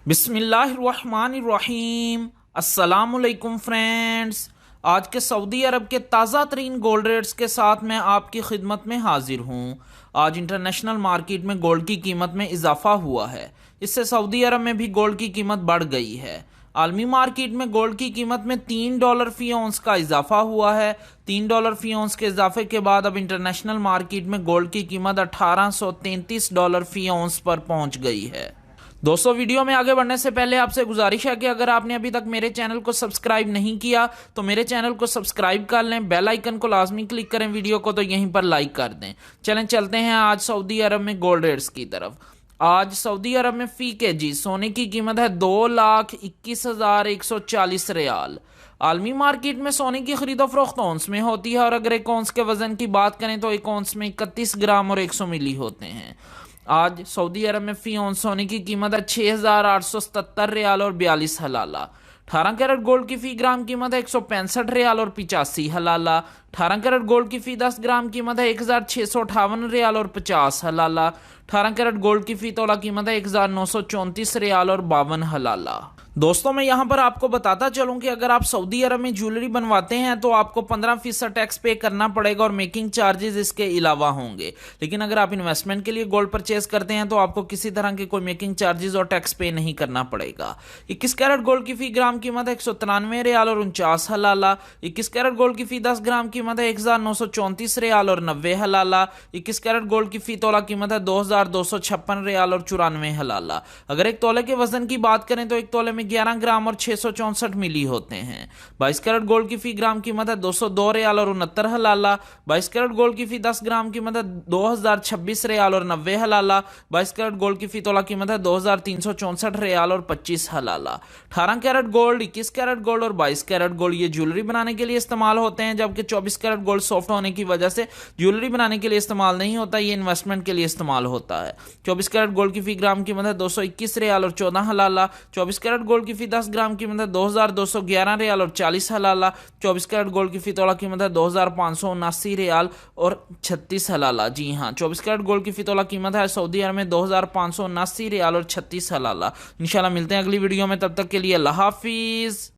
बिस्मिल्लाहिर्रहमानिर्रहीम। अस्सलामुअलैकुम फ्रेंड्स। आज के सऊदी अरब के ताज़ा तरीन गोल्ड रेट्स के साथ मैं आपकी खिदमत में हाजिर हूँ। आज इंटरनेशनल मार्केट में गोल्ड की कीमत में इजाफा हुआ है, इससे सऊदी अरब में भी गोल्ड की कीमत बढ़ गई है। आलमी मार्केट में गोल्ड की कीमत में $3 फी औंस का इजाफा हुआ है। $3 फी औंस के इजाफे के बाद अब इंटरनेशनल मार्केट में गोल्ड की कीमत $1833 फी औंस पर पहुंच गई है। दोस्तों, वीडियो में आगे बढ़ने से पहले आपसे गुजारिश है कि अगर आपने अभी तक मेरे चैनल को सब्सक्राइब नहीं किया तो मेरे चैनल को सब्सक्राइब कर लें, बेल आइकन को लाजमी क्लिक करें, वीडियो को तो यहीं पर लाइक कर दें। चलें चलते हैं आज सऊदी अरब में गोल्ड रेट्स की तरफ। आज सऊदी अरब में फी केजी सोने की कीमत है 2,21,140 रियाल। आलमी मार्केट में सोने की खरीदो फरोख्त औंस में होती है और अगर एक औंस के वजन की बात करें तो एक औंस में 31 ग्राम और 100 मिली होते हैं। आज सऊदी अरब में फी औंस सोने की कीमत है 6,877 रियाल और 42 हलाला। 18 कैरेट गोल्ड की फी ग्राम कीमत है 165 रियाल और 85 हलाला। 18 कैरेट गोल्ड की फी 10 ग्राम कीमत है 1,658 रियाल और 50 हलाला। 18 कैरेट गोल्ड की फी तोला कीमत है 1,934 रियाल और 52 हलाला। दोस्तों, मैं यहाँ पर आपको बताता चलूं कि अगर आप सऊदी अरब में ज्वेलरी बनवाते हैं तो आपको 15% टैक्स पे करना पड़ेगा और मेकिंग चार्जेस इसके अलावा होंगे। लेकिन अगर आप इन्वेस्टमेंट के लिए गोल्ड परचेज करते हैं तो आपको किसी तरह के कोई मेकिंग चार्जेस और टैक्स पे नहीं करना पड़ेगा। 21 कैरेट गोल्ड की फी ग्राम कीमत है 193 रियाल और 49 हलाला। 21 कैरेट गोल्ड की फी 10 ग्राम कीमत है 1,934 रियाल और 90 हलाला। 21 कैरेट गोल्ड की फी तोला कीमत है 2,256 रियाल और 94 हलाला। अगर एक तोले के वजन की बात करें तो एक तोले में 11 ग्राम और 664 मिली होते हैं। 22 कैरेट गोल्ड की फी ग्राम कीमत है 202 रियाल और 69 हलाला। 22 कैरेट गोल्ड की फी 10 ग्राम कीमत है 2,026 रियाल और 90 हलाला। 22 कैरेट गोल्ड की फी तोला कीमत है 2,364 रियाल और 25 हलाला। 18 कैरेट गोल्ड, 21 कैरेट गोल्ड और 22 कैरेट गोल्ड ये ज्वेलरी बनाने के लिए इस्तेमाल होते हैं, जबकि 24 कैरेट गोल्ड सॉफ्ट होने की वजह से ज्वेलरी बनाने के लिए इस्तेमाल नहीं होता, ये इन्वेस्टमेंट के लिए इस्तेमाल होता है। 24 कैरेट गोल्ड की फी ग्राम कीमत है 221 रियाल और 14 हलाला। 24 कैरेट गोल्ड की फी 10 ग्राम कीमत है 2,211 रियाल और 40 हलाला। 24 कैरेट गोल्ड की फी तोला कीमत है 2,579 रियाल और 36 हलाला। जी हाँ, 24 कैरेट गोल्ड की फी तोला कीमत है सऊदी अरब में 2,579 रियाल और 36 हलाला। इंशाल्लाह मिलते हैं अगली वीडियो में, तब तक के लिए अल्लाह हाफिज।